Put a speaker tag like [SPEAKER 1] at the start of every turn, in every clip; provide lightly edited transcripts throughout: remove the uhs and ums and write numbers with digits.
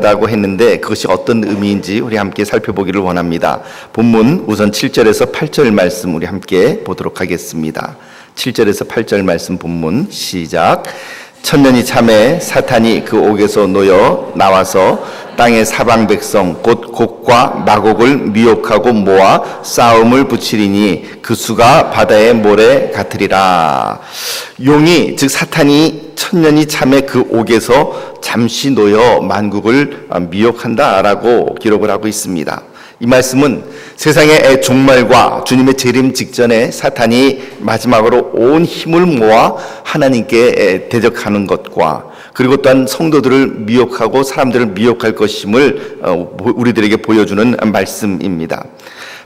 [SPEAKER 1] 라고 했는데 그것이 어떤 의미인지 우리 함께 살펴보기를 원합니다. 본문 우선 7절에서 8절 말씀 우리 함께 보도록 하겠습니다. 7절에서 8절 말씀 본문 시작. 천년이 참에 사탄이 그 옥에서 놓여 나와서 땅의 사방 백성 곧 곡과 마곡을 미혹하고 모아 싸움을 붙이리니 그 수가 바다의 모래 같으리라. 용이 즉 사탄이 천년이 참에 그 옥에서 잠시 놓여 만국을 미혹한다라고 기록을 하고 있습니다. 이 말씀은 세상의 종말과 주님의 재림 직전에 사탄이 마지막으로 온 힘을 모아 하나님께 대적하는 것과 그리고 또한 성도들을 미혹하고 사람들을 미혹할 것임을 우리들에게 보여주는 말씀입니다.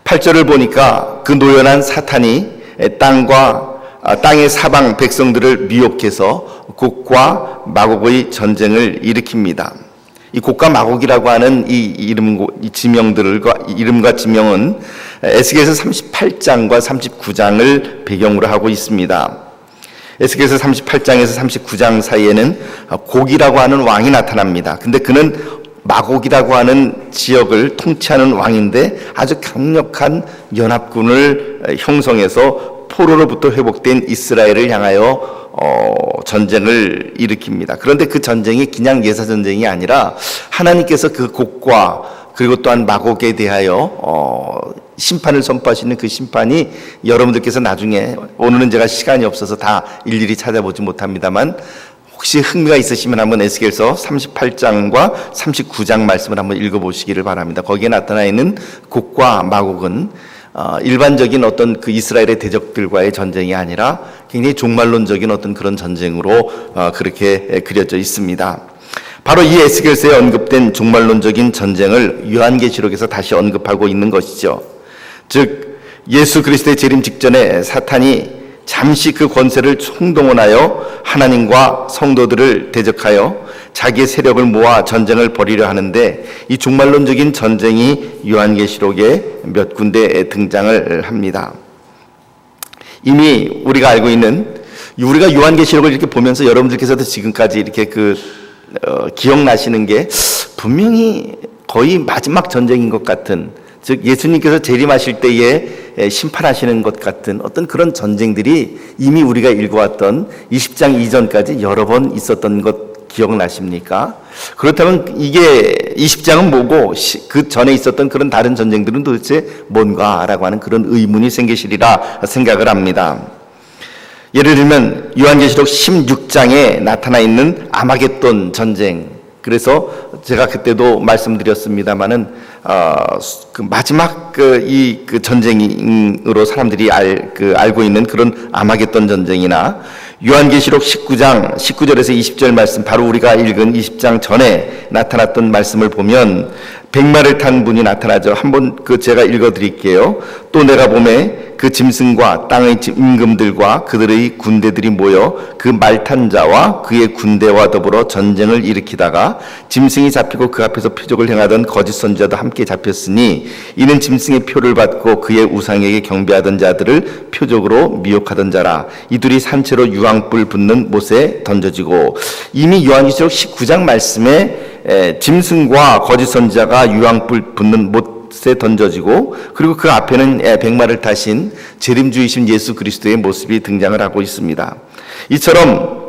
[SPEAKER 1] 8절을 보니까 그 노연한 사탄이 땅의 사방 백성들을 미혹해서 곡과 마곡의 전쟁을 일으킵니다. 이 곡과 마곡이라고 하는 이 이름과 지명은 에스겔서 38장과 39장을 배경으로 하고 있습니다. 에스겔서 38장에서 39장 사이에는 곡이라고 하는 왕이 나타납니다. 근데 그는 마곡이라고 하는 지역을 통치하는 왕인데 아주 강력한 연합군을 형성해서 포로로부터 회복된 이스라엘을 향하여 전쟁을 일으킵니다. 그런데 그 전쟁이 그냥 예사 전쟁이 아니라 하나님께서 그 곡과 그리고 또한 마곡에 대하여 심판을 선포하시는 그 심판이 여러분들께서 나중에 오늘은 제가 시간이 없어서 다 일일이 찾아보지 못합니다만 혹시 흥미가 있으시면 한번 에스겔서 38장과 39장 말씀을 한번 읽어보시기를 바랍니다. 거기에 나타나 있는 곡과 마곡은 일반적인 어떤 그 이스라엘의 대적들과의 전쟁이 아니라 굉장히 종말론적인 어떤 그런 전쟁으로 그렇게 그려져 있습니다. 바로 이 에스겔서에 언급된 종말론적인 전쟁을 요한계시록에서 다시 언급하고 있는 것이죠. 즉 예수 그리스도의 재림 직전에 사탄이 잠시 그 권세를 총동원하여 하나님과 성도들을 대적하여 자기의 세력을 모아 전쟁을 벌이려 하는데 이 종말론적인 전쟁이 요한계시록에 몇 군데 등장을 합니다. 이미 우리가 알고 있는 우리가 요한계시록을 이렇게 보면서 여러분들께서도 지금까지 이렇게 기억나시는 게 분명히 거의 마지막 전쟁인 것 같은, 즉 예수님께서 재림하실 때에 심판하시는 것 같은 어떤 그런 전쟁들이 이미 우리가 읽어왔던 20장 이전까지 여러 번 있었던 것 기억나십니까? 그렇다면 이게 20장은 뭐고 그 전에 있었던 그런 다른 전쟁들은 도대체 뭔가라고 하는 그런 의문이 생기시리라 생각을 합니다. 예를 들면 요한계시록 16장에 나타나 있는 아마겟돈 전쟁, 그래서 제가 그때도 말씀드렸습니다마는 그 마지막 그 전쟁으로 사람들이 알고 있는 그런 아마겟돈 전쟁이나 요한계시록 19장 19절에서 20절 말씀, 바로 우리가 읽은 20장 전에 나타났던 말씀을 보면 백마를 탄 분이 나타나죠. 한번 제가 읽어드릴게요. 또 내가 보매 그 짐승과 땅의 임금들과 그들의 군대들이 모여 그 말 탄 자와 그의 군대와 더불어 전쟁을 일으키다가 짐승이 잡히고 그 앞에서 표적을 행하던 거짓 선지자도 함께 잡혔으니 이는 짐승의 표를 받고 그의 우상에게 경배하던 자들을 표적으로 미혹하던 자라. 이들이 산채로 유황불 붙는 못에 던져지고, 이미 요한계시록 19장 말씀에 짐승과 거짓 선지자가 유황불 붙는 못에 던져지고, 그리고 그 앞에는 백마를 타신 재림주이신 예수 그리스도의 모습이 등장을 하고 있습니다. 이처럼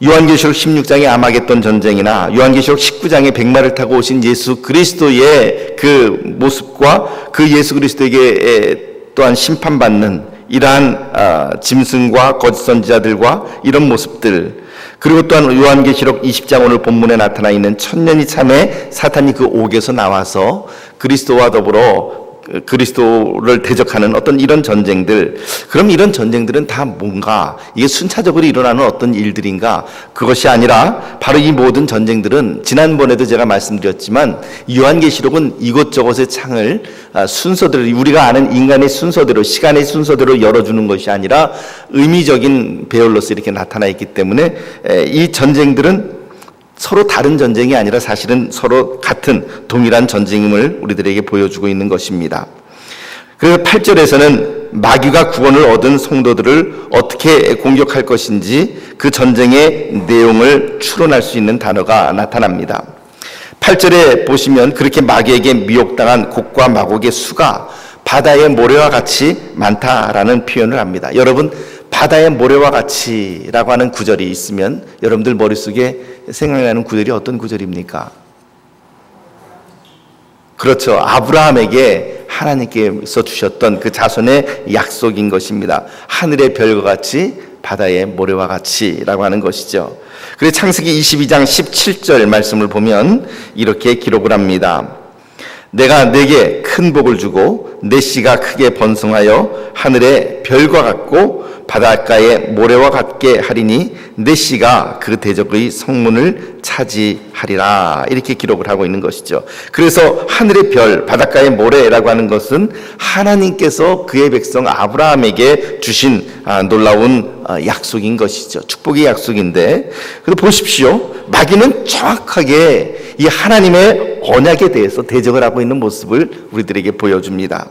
[SPEAKER 1] 요한계시록 16장의 아마겟돈 전쟁이나 요한계시록 19장의 백마를 타고 오신 예수 그리스도의 그 모습과 그 예수 그리스도에게 또한 심판받는 이러한 짐승과 거짓 선지자들과 이런 모습들, 그리고 또한 요한계시록 20장 오늘 본문에 나타나 있는 천년이 참에 사탄이 그 옥에서 나와서 그리스도와 더불어 그리스도를 대적하는 어떤 이런 전쟁들, 그럼 이런 전쟁들은 다 뭔가, 이게 순차적으로 일어나는 어떤 일들인가? 그것이 아니라 바로 이 모든 전쟁들은 지난번에도 제가 말씀드렸지만 요한계시록은 이곳저곳의 창을 순서대로, 우리가 아는 인간의 순서대로, 시간의 순서대로 열어주는 것이 아니라 의미적인 배열로서 이렇게 나타나 있기 때문에 이 전쟁들은 서로 다른 전쟁이 아니라 사실은 서로 같은 동일한 전쟁임을 우리들에게 보여주고 있는 것입니다. 그래서 8절에서는 마귀가 구원을 얻은 성도들을 어떻게 공격할 것인지 그 전쟁의 내용을 추론할 수 있는 단어가 나타납니다. 8절에 보시면 그렇게 마귀에게 미혹당한 곡과 마곡의 수가 바다의 모래와 같이 많다라는 표현을 합니다. 여러분, 바다의 모래와 같이라고 하는 구절이 있으면 여러분들 머릿속에 생각나는 구절이 어떤 구절입니까? 그렇죠. 아브라함에게 하나님께서 주셨던 그 자손의 약속인 것입니다. 하늘의 별과 같이 바다의 모래와 같이라고 하는 것이죠. 그래서 창세기 22장 17절 말씀을 보면 이렇게 기록을 합니다. 내가 네게 큰 복을 주고 내 씨가 크게 번성하여 하늘의 별과 같고 바닷가의 모래와 같게 하리니 내 씨가 그 대적의 성문을 차지하리라. 이렇게 기록을 하고 있는 것이죠. 그래서 하늘의 별, 바닷가의 모래라고 하는 것은 하나님께서 그의 백성 아브라함에게 주신 놀라운 약속인 것이죠. 축복의 약속인데, 그래서 보십시오. 마귀는 정확하게 이 하나님의 언약에 대해서 대적을 하고 있는 모습을 우리들에게 보여줍니다.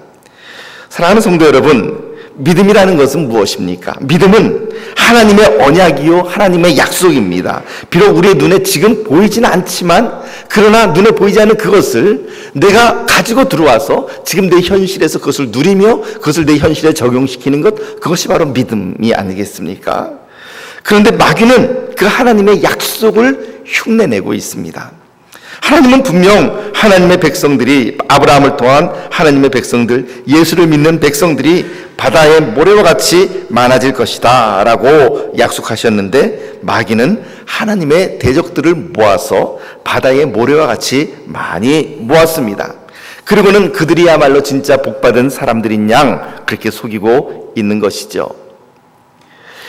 [SPEAKER 1] 사랑하는 성도 여러분, 믿음이라는 것은 무엇입니까? 믿음은 하나님의 언약이요 하나님의 약속입니다. 비록 우리의 눈에 지금 보이지는 않지만, 그러나 눈에 보이지 않는 그것을 내가 가지고 들어와서 지금 내 현실에서 그것을 누리며 그것을 내 현실에 적용시키는 것, 그것이 바로 믿음이 아니겠습니까? 그런데 마귀는 그 하나님의 약속을 흉내내고 있습니다. 하나님은 분명 하나님의 백성들이, 아브라함을 통한 하나님의 백성들, 예수를 믿는 백성들이 바다의 모래와 같이 많아질 것이다 라고 약속하셨는데, 마귀는 하나님의 대적들을 모아서 바다의 모래와 같이 많이 모았습니다. 그리고는 그들이야말로 진짜 복받은 사람들인 양 그렇게 속이고 있는 것이죠.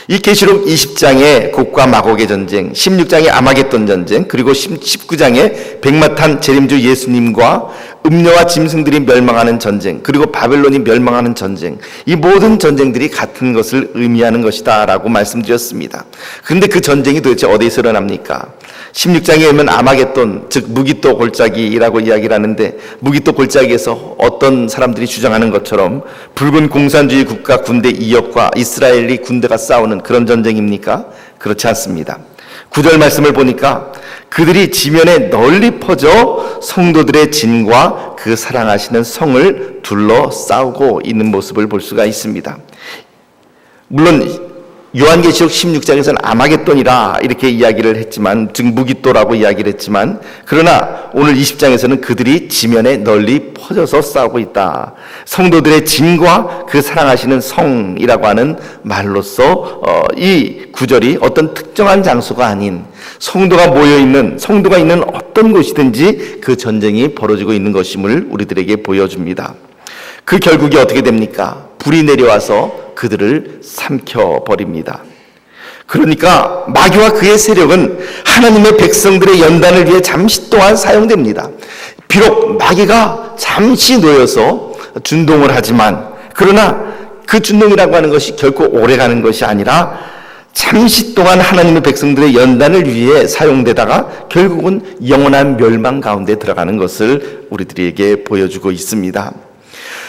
[SPEAKER 1] 이 계시록 20장의 곡과 마곡의 전쟁, 16장의 아마겟돈 전쟁, 그리고 19장의 백마탄 재림주 예수님과 음녀와 짐승들이 멸망하는 전쟁, 그리고 바벨론이 멸망하는 전쟁, 이 모든 전쟁들이 같은 것을 의미하는 것이다 라고 말씀드렸습니다. 그런데 그 전쟁이 도대체 어디서 일어납니까? 16장에 보면 아마겟돈, 즉 무기토 골짜기라고 이야기를 하는데, 무기토 골짜기에서 어떤 사람들이 주장하는 것처럼 붉은 공산주의 국가 군대 2역과 이스라엘이 군대가 싸우는 그런 전쟁입니까? 그렇지 않습니다. 9절 말씀을 보니까 그들이 지면에 널리 퍼져 성도들의 진과 그 사랑하시는 성을 둘러 싸우고 있는 모습을 볼 수가 있습니다. 물론 요한계시록 16장에서는 아마겟돈이라 이렇게 이야기를 했지만, 즉 무기토라고 이야기를 했지만, 그러나 오늘 20장에서는 그들이 지면에 널리 퍼져서 싸우고 있다. 성도들의 진과 그 사랑하시는 성이라고 하는 말로써 이 구절이 어떤 특정한 장소가 아닌 성도가 모여있는, 성도가 있는 어떤 곳이든지 그 전쟁이 벌어지고 있는 것임을 우리들에게 보여줍니다. 그 결국이 어떻게 됩니까? 불이 내려와서 그들을 삼켜버립니다. 그러니까 마귀와 그의 세력은 하나님의 백성들의 연단을 위해 잠시 동안 사용됩니다. 비록 마귀가 잠시 놓여서 준동을 하지만, 그러나 그 준동이라고 하는 것이 결코 오래가는 것이 아니라 잠시 동안 하나님의 백성들의 연단을 위해 사용되다가 결국은 영원한 멸망 가운데 들어가는 것을 우리들에게 보여주고 있습니다.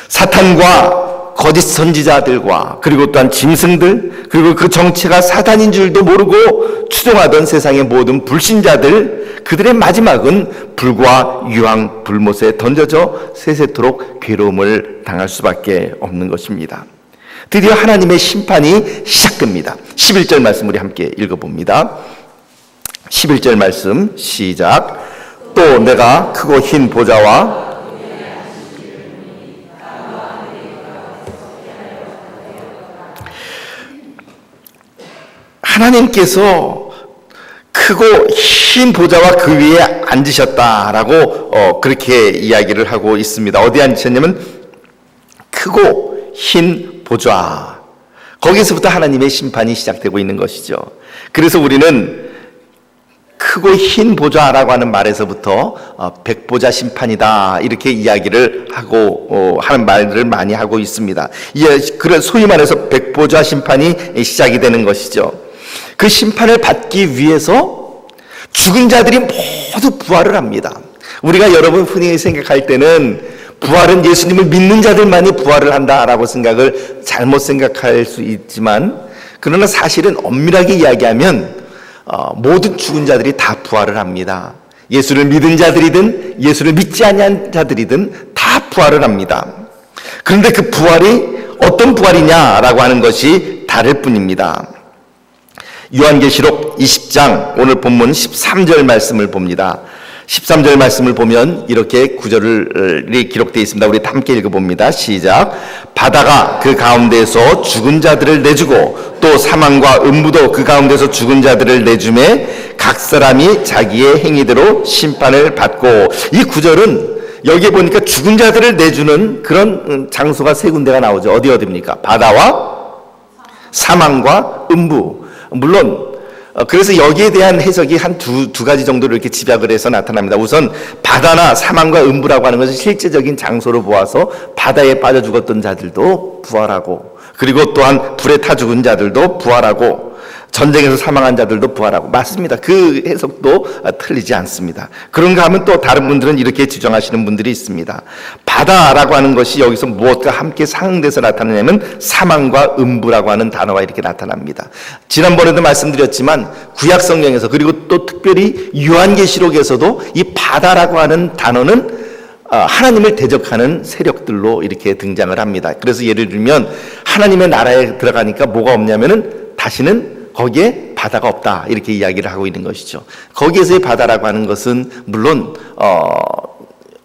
[SPEAKER 1] 사탄과 거짓 선지자들과 그리고 또한 짐승들, 그리고 그 정체가 사단인 줄도 모르고 추종하던 세상의 모든 불신자들, 그들의 마지막은 불과 유황 불못에 던져져 세세토록 괴로움을 당할 수밖에 없는 것입니다. 드디어 하나님의 심판이 시작됩니다. 11절 말씀 우리 함께 읽어봅니다. 11절 말씀 시작. 또 내가 크고 흰 보좌와 하나님께서 크고 흰 보좌와 그 위에 앉으셨다라고 그렇게 이야기를 하고 있습니다. 어디에 앉으셨냐면 크고 흰 보좌, 거기서부터 하나님의 심판이 시작되고 있는 것이죠. 그래서 우리는 크고 흰 보좌라고 하는 말에서부터 백보자 심판이다 이렇게 이야기를 하고 하는 말들을 많이 하고 있습니다. 그런 소위 말해서 백보자 심판이 시작이 되는 것이죠. 그 심판을 받기 위해서 죽은 자들이 모두 부활을 합니다. 우리가 여러분 흔히 생각할 때는 부활은 예수님을 믿는 자들만이 부활을 한다라고 생각을 잘못 생각할 수 있지만, 그러나 사실은 엄밀하게 이야기하면 모든 죽은 자들이 다 부활을 합니다. 예수를 믿은 자들이든 예수를 믿지 아니한 자들이든 다 부활을 합니다. 그런데 그 부활이 어떤 부활이냐라고 하는 것이 다를 뿐입니다. 요한계시록 20장 오늘 본문 13절 말씀을 봅니다. 13절 말씀을 보면 이렇게 구절이 기록되어 있습니다. 우리 함께 읽어봅니다. 시작. 바다가 그 가운데에서 죽은 자들을 내주고 또 사망과 음부도 그 가운데서 죽은 자들을 내주매 각 사람이 자기의 행위대로 심판을 받고, 이 구절은 여기에 보니까 죽은 자들을 내주는 그런 장소가 세 군데가 나오죠. 어디입니까? 바다와 사망과 음부. 물론 그래서 여기에 대한 해석이 한 두 가지 정도로 이렇게 집약을 해서 나타납니다. 우선 바다나 사망과 음부라고 하는 것은 실제적인 장소로 보아서 바다에 빠져 죽었던 자들도 부활하고, 그리고 또한 불에 타 죽은 자들도 부활하고, 전쟁에서 사망한 자들도 부활하고, 맞습니다. 그 해석도 틀리지 않습니다. 그런가 하면 또 다른 분들은 이렇게 주장하시는 분들이 있습니다. 바다라고 하는 것이 여기서 무엇과 함께 상응돼서 나타나냐면 사망과 음부라고 하는 단어가 이렇게 나타납니다. 지난번에도 말씀드렸지만 구약 성경에서, 그리고 또 특별히 요한계시록에서도 이 바다라고 하는 단어는 하나님을 대적하는 세력들로 이렇게 등장을 합니다. 그래서 예를 들면 하나님의 나라에 들어가니까 뭐가 없냐면은 다시는 거기에 바다가 없다, 이렇게 이야기를 하고 있는 것이죠. 거기에서의 바다라고 하는 것은 물론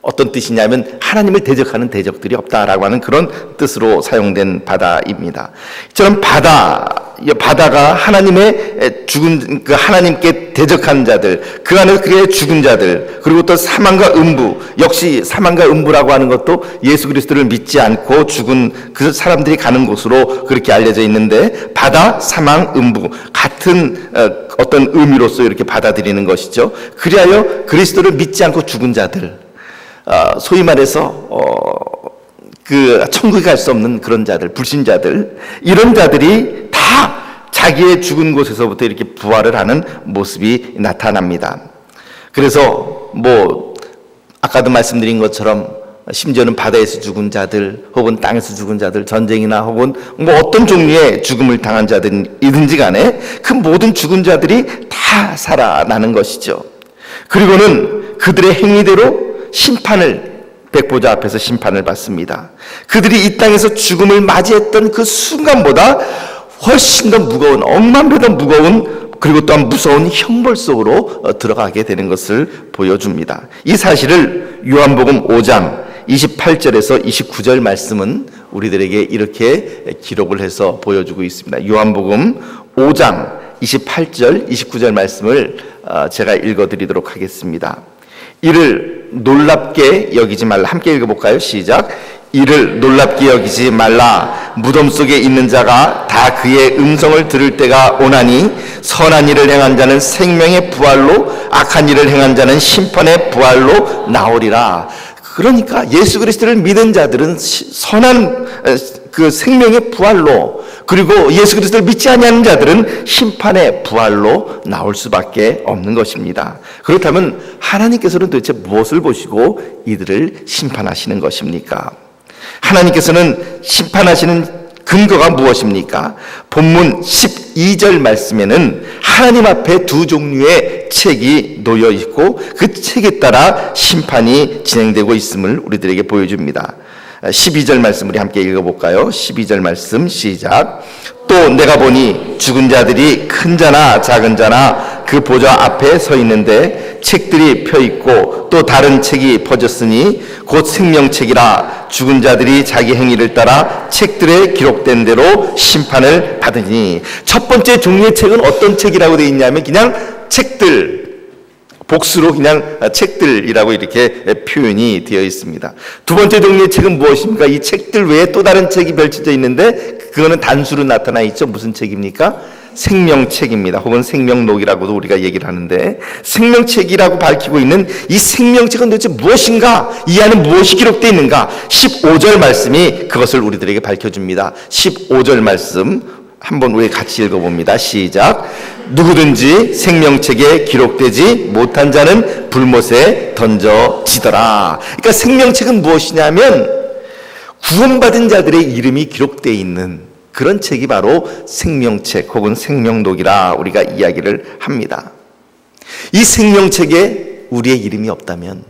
[SPEAKER 1] 어떤 뜻이냐면 하나님을 대적하는 대적들이 없다라고 하는 그런 뜻으로 사용된 바다입니다. 이처럼 바다가 하나님의 죽은, 그 하나님께 대적한 자들, 그 안에 그의 죽은 자들, 그리고 또 사망과 음부, 역시 사망과 음부라고 하는 것도 예수 그리스도를 믿지 않고 죽은 그 사람들이 가는 곳으로 그렇게 알려져 있는데, 바다, 사망, 음부 같은 어떤 의미로서 이렇게 받아들이는 것이죠. 그리하여 그리스도를 믿지 않고 죽은 자들, 소위 말해서 그 천국에 갈 수 없는 그런 자들, 불신자들, 이런 자들이 다 자기의 죽은 곳에서부터 이렇게 부활을 하는 모습이 나타납니다. 그래서 아까도 말씀드린 것처럼 심지어는 바다에서 죽은 자들, 혹은 땅에서 죽은 자들, 전쟁이나 혹은 어떤 종류의 죽음을 당한 자들이든지 간에 그 모든 죽은 자들이 다 살아나는 것이죠. 그리고는 그들의 행위대로 백보자 앞에서 심판을 받습니다. 그들이 이 땅에서 죽음을 맞이했던 그 순간보다 훨씬 더 무거운, 억만 배 더 무거운, 그리고 또한 무서운 형벌 속으로 들어가게 되는 것을 보여줍니다. 이 사실을 요한복음 5장 28절에서 29절 말씀은 우리들에게 이렇게 기록을 해서 보여주고 있습니다. 요한복음 5장 28절, 29절 말씀을 제가 읽어드리도록 하겠습니다. 이를 놀랍게 여기지 말라. 함께 읽어볼까요? 시작. 이를 놀랍게 여기지 말라. 무덤 속에 있는 자가 다 그의 음성을 들을 때가 오나니 선한 일을 행한 자는 생명의 부활로, 악한 일을 행한 자는 심판의 부활로 나오리라. 그러니까 예수 그리스도를 믿은 자들은 선한 그 생명의 부활로, 그리고 예수 그리스도를 믿지 아니하는 자들은 심판의 부활로 나올 수밖에 없는 것입니다. 그렇다면 하나님께서는 도대체 무엇을 보시고 이들을 심판하시는 것입니까? 하나님께서는 심판하시는 근거가 무엇입니까? 본문 12절 말씀에는 하나님 앞에 두 종류의 책이 놓여 있고 그 책에 따라 심판이 진행되고 있음을 우리들에게 보여줍니다. 12절 말씀 우리 함께 읽어볼까요? 12절 말씀 시작. 또 내가 보니 죽은 자들이 큰 자나 작은 자나 그 보좌 앞에 서 있는데 책들이 펴 있고 또 다른 책이 퍼졌으니 곧 생명책이라. 죽은 자들이 자기 행위를 따라 책들에 기록된 대로 심판을 받으니. 첫 번째 종류의 책은 어떤 책이라고 되어 있냐면 그냥 책들, 복수로 그냥 책들이라고 이렇게 표현이 되어 있습니다. 두 번째 종류의 책은 무엇입니까? 이 책들 외에 또 다른 책이 펼쳐져 있는데 그거는 단수로 나타나 있죠. 무슨 책입니까? 생명책입니다. 혹은 생명록이라고도 우리가 얘기를 하는데, 생명책이라고 밝히고 있는 이 생명책은 도대체 무엇인가? 이 안에 무엇이 기록되어 있는가? 15절 말씀이 그것을 우리들에게 밝혀줍니다. 15절 말씀 한번 우리 같이 읽어봅니다. 시작. 누구든지 생명책에 기록되지 못한 자는 불못에 던져지더라. 그러니까 생명책은 무엇이냐면 구원받은 자들의 이름이 기록되어 있는 그런 책이 바로 생명책 혹은 생명록이라 우리가 이야기를 합니다. 이 생명책에 우리의 이름이 없다면,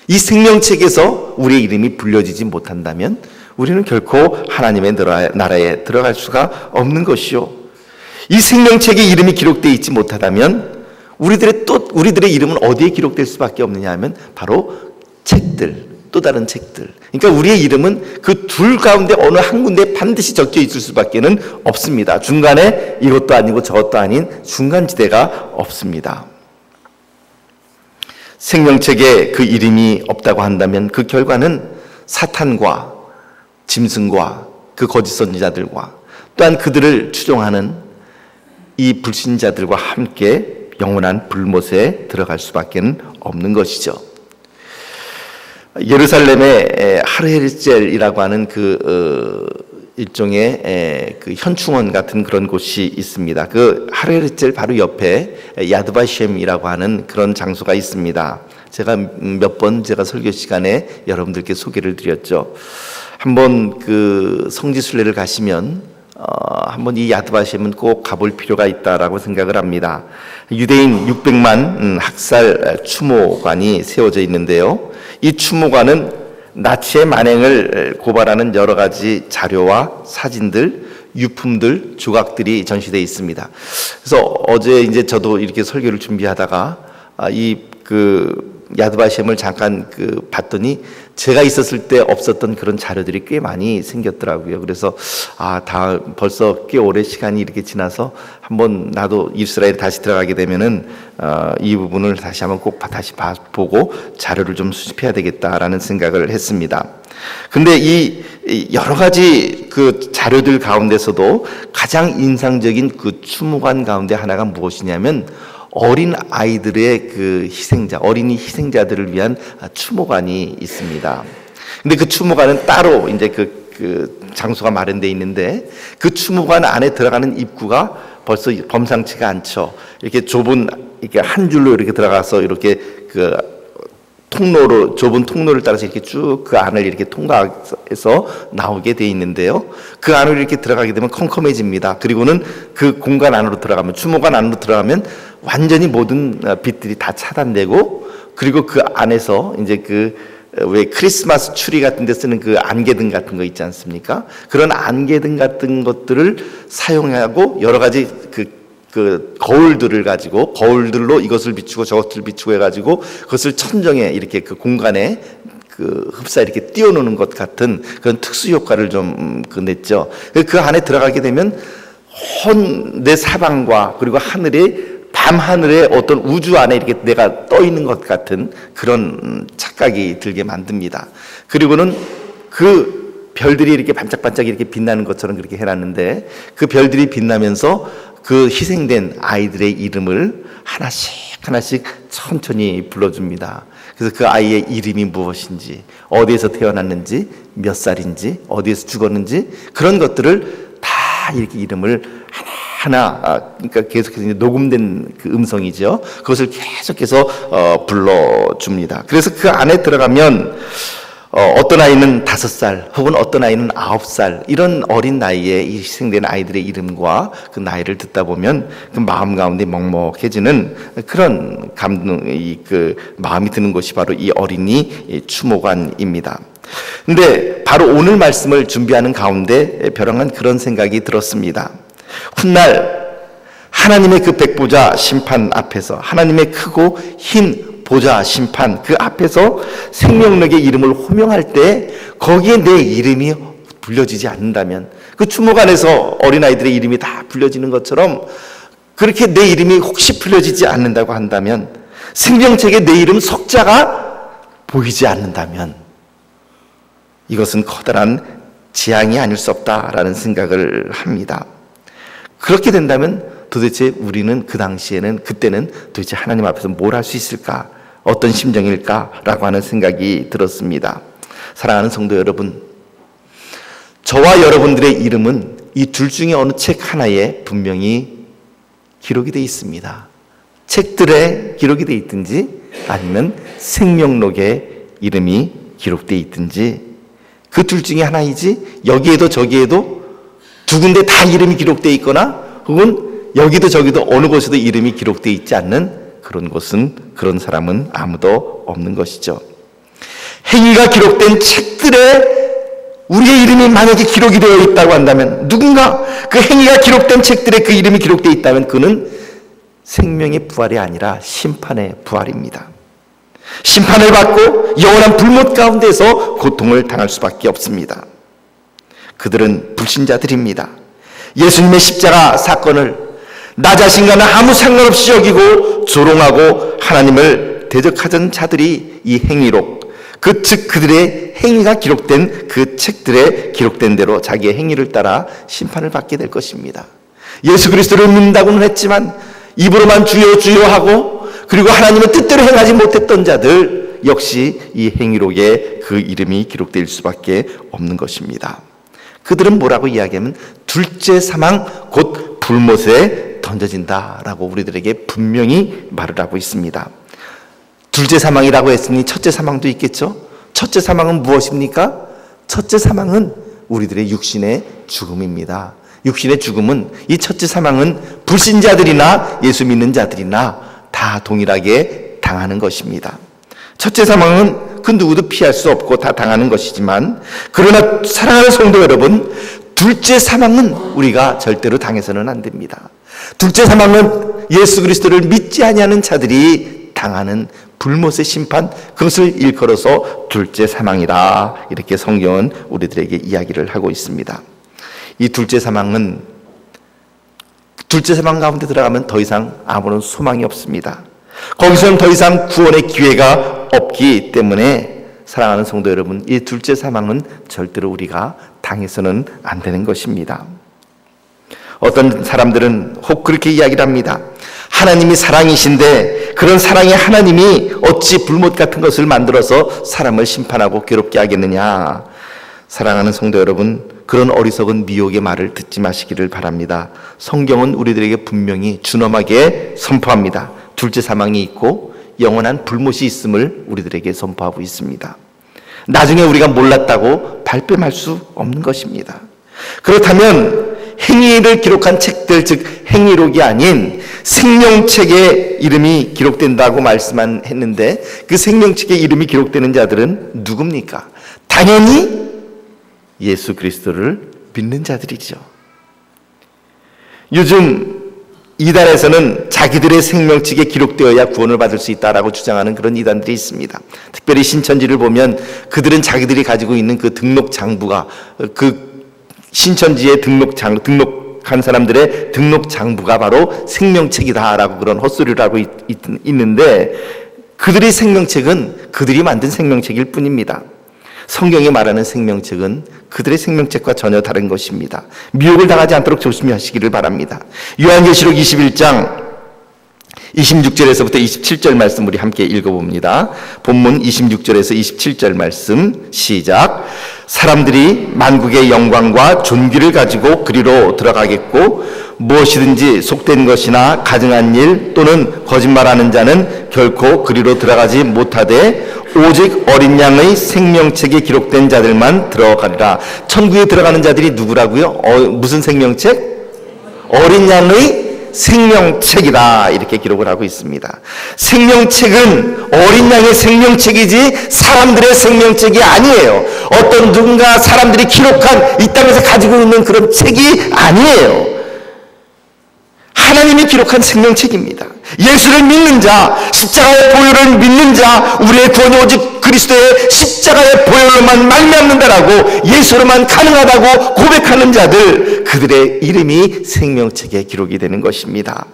[SPEAKER 1] 이 생명책에서 우리의 이름이 불려지지 못한다면 우리는 결코 하나님의 나라에 들어갈 수가 없는 것이요. 이 생명책에 이름이 기록되어 있지 못하다면 우리들의 이름은 어디에 기록될 수밖에 없느냐 하면 바로 책들, 또 다른 책들. 그러니까 우리의 이름은 그 둘 가운데 어느 한 군데에 반드시 적혀 있을 수밖에는 없습니다. 중간에 이것도 아니고 저것도 아닌 중간지대가 없습니다. 생명책에 그 이름이 없다고 한다면 그 결과는 사탄과 짐승과 그 거짓 선지자들과 또한 그들을 추종하는 이 불신자들과 함께 영원한 불못에 들어갈 수밖에 없는 것이죠. 예루살렘의 하르헬젤이라고 하는 일종의 그 현충원 같은 그런 곳이 있습니다. 그 하르헬젤 바로 옆에 야드바셴이라고 하는 그런 장소가 있습니다. 제가 몇 번 제가 설교 시간에 여러분들께 소개를 드렸죠. 한번 그 성지순례를 가시면 한번 이 야드바셴은 꼭 가볼 필요가 있다라고 생각을 합니다. 유대인 600만 학살 추모관이 세워져 있는데요. 이 추모관은 나치의 만행을 고발하는 여러 가지 자료와 사진들, 유품들, 조각들이 전시되어 있습니다. 그래서 어제 이제 저도 이렇게 설교를 준비하다가 야드바셴을 잠깐 봤더니 제가 있었을 때 없었던 그런 자료들이 꽤 많이 생겼더라고요. 그래서 벌써 꽤 오래 시간이 이렇게 지나서 한번 나도 이스라엘에 다시 들어가게 되면은 이 부분을 다시 한번 꼭 다시 보고 자료를 좀 수집해야 되겠다라는 생각을 했습니다. 근데 이 여러 가지 그 자료들 가운데서도 가장 인상적인 그 추모관 가운데 하나가 무엇이냐면 어린 아이들의 그 어린이 희생자들을 위한 추모관이 있습니다. 근데 그 추모관은 따로 이제 그 장소가 마련되어 있는데 그 추모관 안에 들어가는 입구가 벌써 범상치가 않죠. 이렇게 이렇게 한 줄로 이렇게 들어가서 이렇게 좁은 통로를 따라서 이렇게 쭉 그 안을 이렇게 통과해서 나오게 돼 있는데요. 그 안으로 이렇게 들어가게 되면 컴컴해집니다. 그리고는 그 공간 안으로 들어가면, 추모관 안으로 들어가면 완전히 모든 빛들이 다 차단되고, 그리고 그 안에서 이제 왜 크리스마스 추리 같은 데 쓰는 그 안개등 같은 거 있지 않습니까? 그런 안개등 같은 것들을 사용하고 여러 가지 거울들을 가지고 거울들로 이것을 비추고 저것을 비추고 해가지고 그것을 천정에 이렇게 그 공간에 흡사 이렇게 띄워놓는 것 같은 그런 특수 효과를 좀 냈죠. 그 안에 들어가게 되면 내 사방과 그리고 밤하늘에 어떤 우주 안에 이렇게 내가 떠 있는 것 같은 그런 착각이 들게 만듭니다. 그리고는 그 별들이 이렇게 반짝반짝 이렇게 빛나는 것처럼 그렇게 해놨는데 그 별들이 빛나면서 그 희생된 아이들의 이름을 하나씩 천천히 불러줍니다. 그래서 그 아이의 이름이 무엇인지, 어디에서 태어났는지, 몇 살인지, 어디에서 죽었는지 그런 것들을 다 이렇게 이름을 하나 그러니까 계속해서 이제 녹음된 그 음성이죠. 그것을 계속해서 불러줍니다. 그래서 그 안에 들어가면 어떤 아이는 5살 혹은 어떤 아이는 9살 이런 어린 나이에 희생된 아이들의 이름과 그 나이를 듣다 보면 그 마음 가운데 먹먹해지는 그런 마음이 드는 것이 바로 이 어린이 추모관입니다. 근데 바로 오늘 말씀을 준비하는 가운데 벼랑한 그런 생각이 들었습니다. 훗날 하나님의 그 백보자 심판 앞에서 하나님의 크고 흰 보좌 심판 그 앞에서 생명력의 이름을 호명할 때 거기에 내 이름이 불려지지 않는다면, 그 추모관에서 어린아이들의 이름이 다 불려지는 것처럼 그렇게 내 이름이 혹시 불려지지 않는다고 한다면, 생명책에 내 이름 석자가 보이지 않는다면 이것은 커다란 재앙이 아닐 수 없다라는 생각을 합니다. 그렇게 된다면 도대체 우리는 그때는 도대체 하나님 앞에서 뭘 할 수 있을까? 어떤 심정일까라고 하는 생각이 들었습니다. 사랑하는 성도 여러분, 저와 여러분들의 이름은 이 둘 중에 어느 책 하나에 분명히 기록이 되어 있습니다. 책들에 기록이 되어 있든지 아니면 생명록에 이름이 기록되어 있든지 그 둘 중에 하나이지, 여기에도 저기에도 두 군데 다 이름이 기록되어 있거나 혹은 여기도 저기도 어느 곳에도 이름이 기록되어 있지 않는 그런 곳은, 그런 사람은 아무도 없는 것이죠. 행위가 기록된 책들에 우리의 이름이 만약에 기록이 되어 있다고 한다면, 누군가 그 행위가 기록된 책들에 그 이름이 기록되어 있다면 그는 생명의 부활이 아니라 심판의 부활입니다. 심판을 받고 영원한 불못 가운데서 고통을 당할 수밖에 없습니다. 그들은 불신자들입니다. 예수님의 십자가 사건을 나 자신과는 아무 상관없이 여기고 조롱하고 하나님을 대적하던 자들이 이 행위록, 즉 그들의 행위가 기록된 그 책들에 기록된 대로 자기의 행위를 따라 심판을 받게 될 것입니다. 예수 그리스도를 믿는다고는 했지만 입으로만 주여 주여 하고, 그리고 하나님의 뜻대로 행하지 못했던 자들 역시 이 행위록에 그 이름이 기록될 수밖에 없는 것입니다. 그들은 뭐라고 이야기하면 둘째 사망 곧 불못에 던져진다라고 우리들에게 분명히 말을 하고 있습니다. 둘째 사망이라고 했으니 첫째 사망도 있겠죠. 첫째 사망은 무엇입니까? 첫째 사망은 우리들의 육신의 죽음입니다. 육신의 죽음은, 이 첫째 사망은 불신자들이나 예수 믿는 자들이나 다 동일하게 당하는 것입니다. 첫째 사망은 그 누구도 피할 수 없고 다 당하는 것이지만, 그러나 사랑하는 성도 여러분, 둘째 사망은 우리가 절대로 당해서는 안 됩니다. 둘째 사망은 예수 그리스도를 믿지 아니하는 자들이 당하는 불못의 심판, 그것을 일컬어서 둘째 사망이다, 이렇게 성경은 우리들에게 이야기를 하고 있습니다. 이 둘째 사망은, 둘째 사망 가운데 들어가면 더 이상 아무런 소망이 없습니다. 거기서는 더 이상 구원의 기회가 없기 때문에 사랑하는 성도 여러분, 이 둘째 사망은 절대로 우리가 당해서는 안 되는 것입니다. 어떤 사람들은 혹 그렇게 이야기를 합니다. 하나님이 사랑이신데 그런 사랑의 하나님이 어찌 불못 같은 것을 만들어서 사람을 심판하고 괴롭게 하겠느냐. 사랑하는 성도 여러분, 그런 어리석은 미혹의 말을 듣지 마시기를 바랍니다. 성경은 우리들에게 분명히 준엄하게 선포합니다. 둘째 사망이 있고 영원한 불못이 있음을 우리들에게 선포하고 있습니다. 나중에 우리가 몰랐다고 발뺌할 수 없는 것입니다. 그렇다면 행위를 기록한 책들, 즉 행위록이 아닌 생명책에 이름이 기록된다고 했는데 그 생명책에 이름이 기록되는 자들은 누굽니까? 당연히 예수 그리스도를 믿는 자들이죠. 요즘 이단에서는 자기들의 생명책에 기록되어야 구원을 받을 수 있다라고 주장하는 그런 이단들이 있습니다. 특별히 신천지를 보면 그들은 자기들이 가지고 있는 그 등록 장부가, 그 신천지에 등록한 사람들의 등록 장부가 바로 생명책이다라고 그런 헛소리를 하고 있는데, 그들의 생명책은 그들이 만든 생명책일 뿐입니다. 성경이 말하는 생명책은 그들의 생명책과 전혀 다른 것입니다. 미혹을 당하지 않도록 조심하시기를 바랍니다. 요한계시록 21장 26절에서부터 27절 말씀 우리 함께 읽어봅니다. 본문 26절에서 27절 말씀 시작. 사람들이 만국의 영광과 존귀를 가지고 그리로 들어가겠고 무엇이든지 속된 것이나 가증한 일 또는 거짓말하는 자는 결코 그리로 들어가지 못하되 오직 어린 양의 생명책에 기록된 자들만 들어가리라. 천국에 들어가는 자들이 누구라고요? 무슨 생명책? 어린 양의 생명책이다, 이렇게 기록을 하고 있습니다. 생명책은 어린 양의 생명책이지 사람들의 생명책이 아니에요. 어떤 누군가 사람들이 기록한 이 땅에서 가지고 있는 그런 책이 아니에요. 하나님이 기록한 생명책입니다. 예수를 믿는 자, 십자가의 보혈을 믿는 자, 우리의 구원이 오직 그리스도의 십자가의 보혈로만 말미암는다라고, 예수로만 가능하다고 고백하는 자들, 그들의 이름이 생명책에 기록이 되는 것입니다.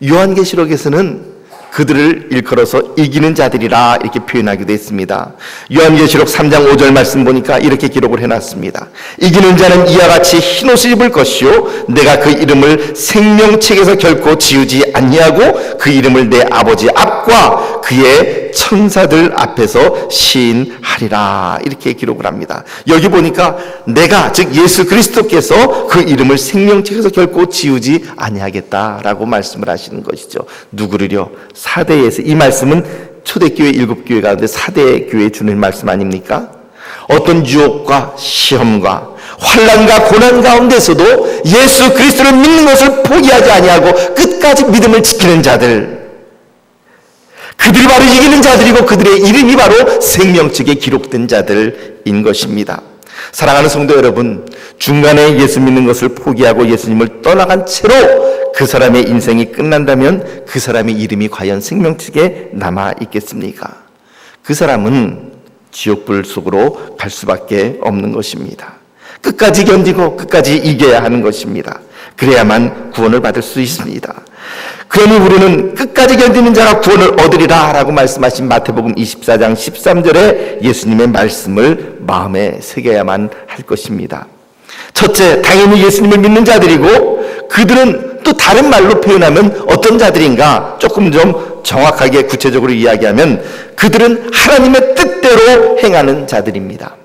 [SPEAKER 1] 요한계시록에서는 그들을 일컬어서 이기는 자들이라 이렇게 표현하기도 했습니다. 요한계시록 3장 5절 말씀 보니까 이렇게 기록을 해놨습니다. 이기는 자는 이와 같이 흰옷을 입을 것이요 내가 그 이름을 생명책에서 결코 지우지 아니하고 그 이름을 내 아버지 앞과 그의 천사들 앞에서 시인하리라, 이렇게 기록을 합니다. 여기 보니까 내가, 즉 예수 그리스도께서 그 이름을 생명책에서 결코 지우지 아니하겠다라고 말씀을 하시는 것이죠. 누구를요? 사대에서. 이 말씀은 초대교회 7교회 가운데 사대교회에 주는 말씀 아닙니까? 어떤 유혹과 시험과 환난과 고난 가운데서도 예수 그리스도를 믿는 것을 포기하지 아니하고 끝까지 믿음을 지키는 자들, 그들이 바로 이기는 자들이고 그들의 이름이 바로 생명책에 기록된 자들인 것입니다. 사랑하는 성도 여러분, 중간에 예수 믿는 것을 포기하고 예수님을 떠나간 채로 그 사람의 인생이 끝난다면 그 사람의 이름이 과연 생명책에 남아 있겠습니까? 그 사람은 지옥불 속으로 갈 수밖에 없는 것입니다. 끝까지 견디고 끝까지 이겨야 하는 것입니다. 그래야만 구원을 받을 수 있습니다. 그러니 우리는 끝까지 견디는 자가 구원을 얻으리라 라고 말씀하신 마태복음 24장 13절에 예수님의 말씀을 마음에 새겨야만 할 것입니다. 첫째, 당연히 예수님을 믿는 자들이고 그들은 또 다른 말로 표현하면 어떤 자들인가? 조금 좀 정확하게 구체적으로 이야기하면 그들은 하나님의 뜻대로 행하는 자들입니다.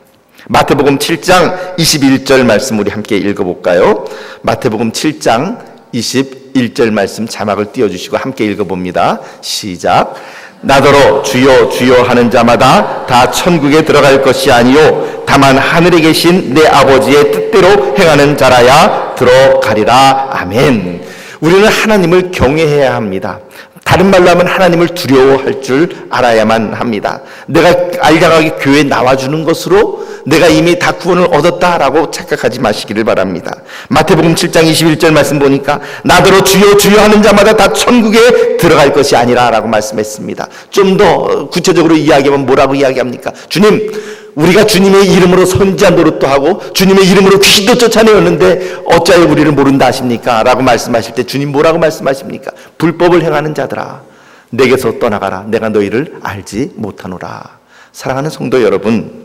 [SPEAKER 1] 마태복음 7장 21절 말씀 우리 함께 읽어볼까요? 마태복음 7장 21절 말씀 자막을 띄워주시고 함께 읽어봅니다. 시작. 나더러 주여 주여 하는 자마다 다 천국에 들어갈 것이 아니요 다만 하늘에 계신 내 아버지의 뜻대로 행하는 자라야 들어가리라. 아멘. 우리는 하나님을 경외해야 합니다. 다른 말로 하면 하나님을 두려워할 줄 알아야만 합니다. 내가 알량하게 교회에 나와주는 것으로 내가 이미 다 구원을 얻었다라고 착각하지 마시기를 바랍니다. 마태복음 7장 21절 말씀 보니까 나더러 주여 주여 하는 자마다 다 천국에 들어갈 것이 아니라 라고 말씀했습니다. 좀 더 구체적으로 이야기하면 뭐라고 이야기합니까? 주님, 우리가 주님의 이름으로 선지한 노릇도 하고 주님의 이름으로 귀신도 쫓아내었는데 어찌하여 우리를 모른다 하십니까? 라고 말씀하실 때 주님 뭐라고 말씀하십니까? 불법을 행하는 자들아, 내게서 떠나가라. 내가 너희를 알지 못하노라. 사랑하는 성도 여러분,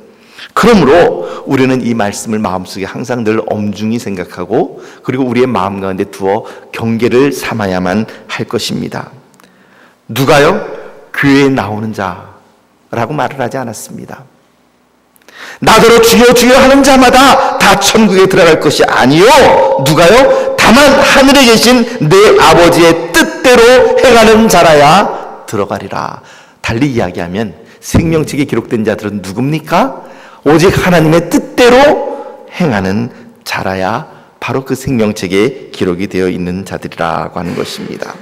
[SPEAKER 1] 그러므로 우리는 이 말씀을 마음속에 항상 늘 엄중히 생각하고 그리고 우리의 마음 가운데 두어 경계를 삼아야만 할 것입니다. 누가요? 교회에 나오는 자라고 말을 하지 않았습니다. 나더러 주여 주여 하는 자마다 다 천국에 들어갈 것이 아니요 누가요? 다만 하늘에 계신 내 아버지의 뜻대로 행하는 자라야 들어가리라. 달리 이야기하면 생명책에 기록된 자들은 누굽니까? 오직 하나님의 뜻대로 행하는 자라야 바로 그 생명책에 기록이 되어 있는 자들이라고 하는 것입니다.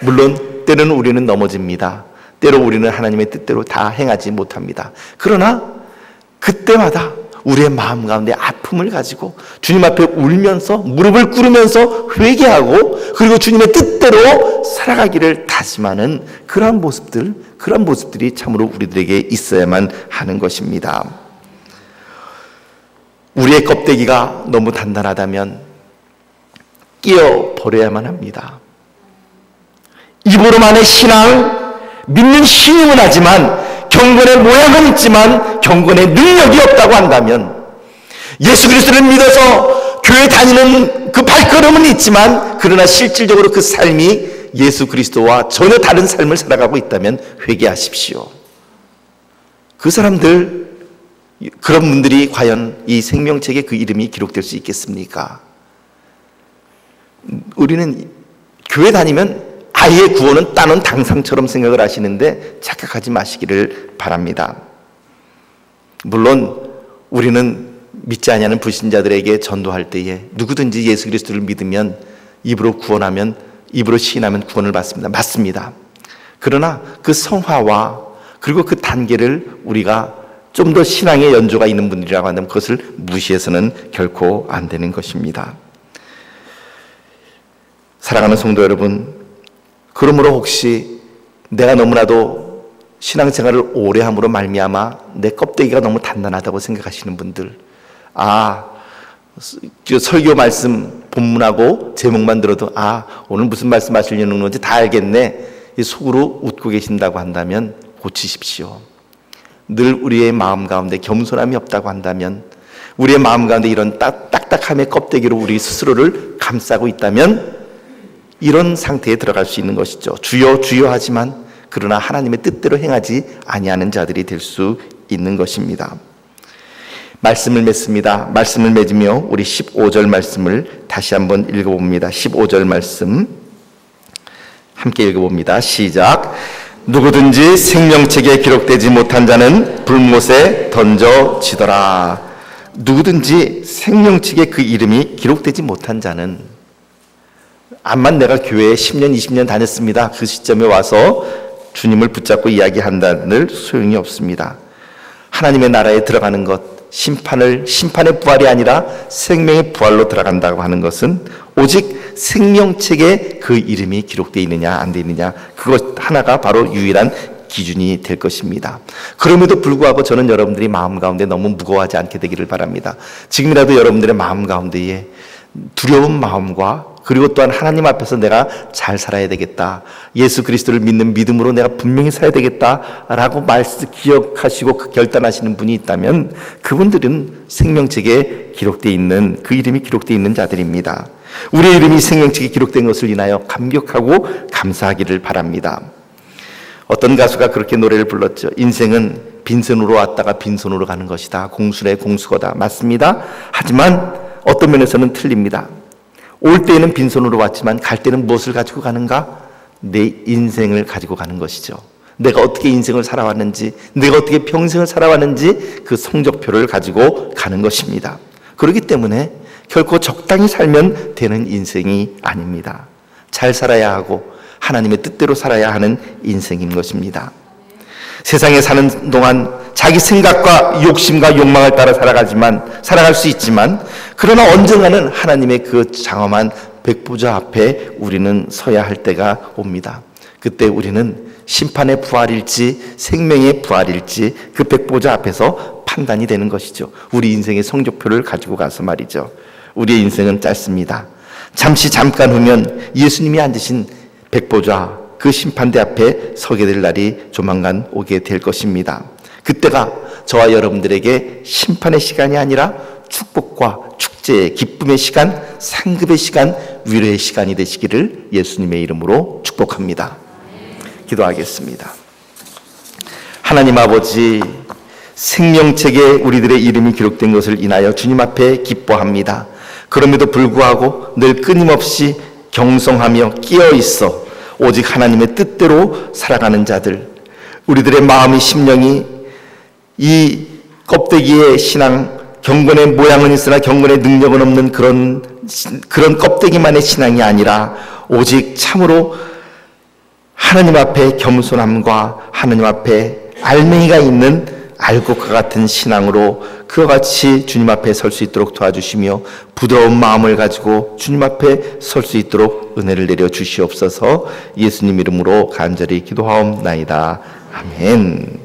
[SPEAKER 1] 물론 때로는 우리는 넘어집니다. 때로 우리는 하나님의 뜻대로 다 행하지 못합니다. 그러나 그때마다 우리의 마음 가운데 아픔을 가지고 주님 앞에 울면서 무릎을 꿇으면서 회개하고 그리고 주님의 뜻대로 살아가기를 다짐하는 그런 모습들이 참으로 우리들에게 있어야만 하는 것입니다. 우리의 껍데기가 너무 단단하다면 끼어 버려야만 합니다. 입으로만의 신앙, 믿는 신임은 하지만 경건의 모양은 있지만 경건의 능력이 없다고 한다면, 예수 그리스도를 믿어서 교회 다니는 그 발걸음은 있지만 그러나 실질적으로 그 삶이 예수 그리스도와 전혀 다른 삶을 살아가고 있다면 회개하십시오. 그 사람들, 그런 분들이 과연 이 생명책에 그 이름이 기록될 수 있겠습니까? 우리는 교회 다니면 아예 구원은 따놓은 당상처럼 생각을 하시는데 착각하지 마시기를 바랍니다. 물론 우리는 믿지 아니하는 불신자들에게 전도할 때에 누구든지 예수 그리스도를 믿으면 입으로 구원하면, 입으로 시인하면 구원을 받습니다. 맞습니다. 그러나 그 성화와 그리고 그 단계를 우리가 좀 더 신앙의 연조가 있는 분들이라고 한다면 그것을 무시해서는 결코 안 되는 것입니다. 사랑하는 성도 여러분, 그러므로 혹시 내가 너무나도 신앙생활을 오래 함으로 말미암아 내 껍데기가 너무 단단하다고 생각하시는 분들, 설교 말씀 본문하고 제목만 들어도 오늘 무슨 말씀 하시려는 건지 다 알겠네, 속으로 웃고 계신다고 한다면 고치십시오. 늘 우리의 마음 가운데 겸손함이 없다고 한다면, 우리의 마음 가운데 이런 딱딱함의 껍데기로 우리 스스로를 감싸고 있다면 이런 상태에 들어갈 수 있는 것이죠. 주여 주여 하지만 그러나 하나님의 뜻대로 행하지 아니하는 자들이 될 수 있는 것입니다. 말씀을 맺습니다. 말씀을 맺으며 우리 15절 말씀을 다시 한번 읽어봅니다. 15절 말씀 함께 읽어봅니다. 시작. 누구든지 생명책에 기록되지 못한 자는 불못에 던져지더라. 누구든지 생명책에 그 이름이 기록되지 못한 자는, 암만 내가 교회에 10년, 20년 다녔습니다. 그 시점에 와서 주님을 붙잡고 이야기한다는 소용이 없습니다. 하나님의 나라에 들어가는 것, 심판의 부활이 아니라 생명의 부활로 들어간다고 하는 것은 오직 생명책에 그 이름이 기록되어 있느냐 안 되어 있느냐, 그것 하나가 바로 유일한 기준이 될 것입니다. 그럼에도 불구하고 저는 여러분들이 마음 가운데 너무 무거워하지 않게 되기를 바랍니다. 지금이라도 여러분들의 마음 가운데에 두려운 마음과 그리고 또한 하나님 앞에서 내가 잘 살아야 되겠다, 예수 그리스도를 믿는 믿음으로 내가 분명히 살아야 되겠다라고 말씀 기억하시고 결단하시는 분이 있다면 그분들은 생명책에 기록되어 있는, 그 이름이 기록되어 있는 자들입니다. 우리의 이름이 생명책에 기록된 것을 인하여 감격하고 감사하기를 바랍니다. 어떤 가수가 그렇게 노래를 불렀죠. 인생은 빈손으로 왔다가 빈손으로 가는 것이다. 공수래 공수거다. 맞습니다. 하지만 어떤 면에서는 틀립니다. 올 때에는 빈손으로 왔지만 갈 때는 무엇을 가지고 가는가? 내 인생을 가지고 가는 것이죠. 내가 어떻게 인생을 살아왔는지, 내가 어떻게 평생을 살아왔는지 그 성적표를 가지고 가는 것입니다. 그렇기 때문에 결코 적당히 살면 되는 인생이 아닙니다. 잘 살아야 하고 하나님의 뜻대로 살아야 하는 인생인 것입니다. 세상에 사는 동안 자기 생각과 욕심과 욕망을 따라 살아갈 수 있지만, 그러나 언젠가는 하나님의 그 장엄한 백보자 앞에 우리는 서야 할 때가 옵니다. 그때 우리는 심판의 부활일지 생명의 부활일지 그 백보자 앞에서 판단이 되는 것이죠. 우리 인생의 성적표를 가지고 가서 말이죠. 우리의 인생은 짧습니다. 잠깐 후면 예수님이 앉으신 백보자, 그 심판대 앞에 서게 될 날이 조만간 오게 될 것입니다. 그때가 저와 여러분들에게 심판의 시간이 아니라 축복과 축제의 기쁨의 시간, 상급의 시간, 위로의 시간이 되시기를 예수님의 이름으로 축복합니다. 기도하겠습니다. 하나님 아버지, 생명책에 우리들의 이름이 기록된 것을 인하여 주님 앞에 기뻐합니다. 그럼에도 불구하고 늘 끊임없이 경성하며 끼어있어 오직 하나님의 뜻대로 살아가는 자들, 우리들의 마음이 심령이 이 껍데기의 신앙, 경건의 모양은 있으나 경건의 능력은 없는 그런 껍데기만의 신앙이 아니라 오직 참으로 하나님 앞에 겸손함과 하나님 앞에 알맹이가 있는 알곡과 같은 신앙으로 그와 같이 주님 앞에 설 수 있도록 도와주시며 부드러운 마음을 가지고 주님 앞에 설 수 있도록 은혜를 내려 주시옵소서. 예수님 이름으로 간절히 기도하옵나이다. 아멘.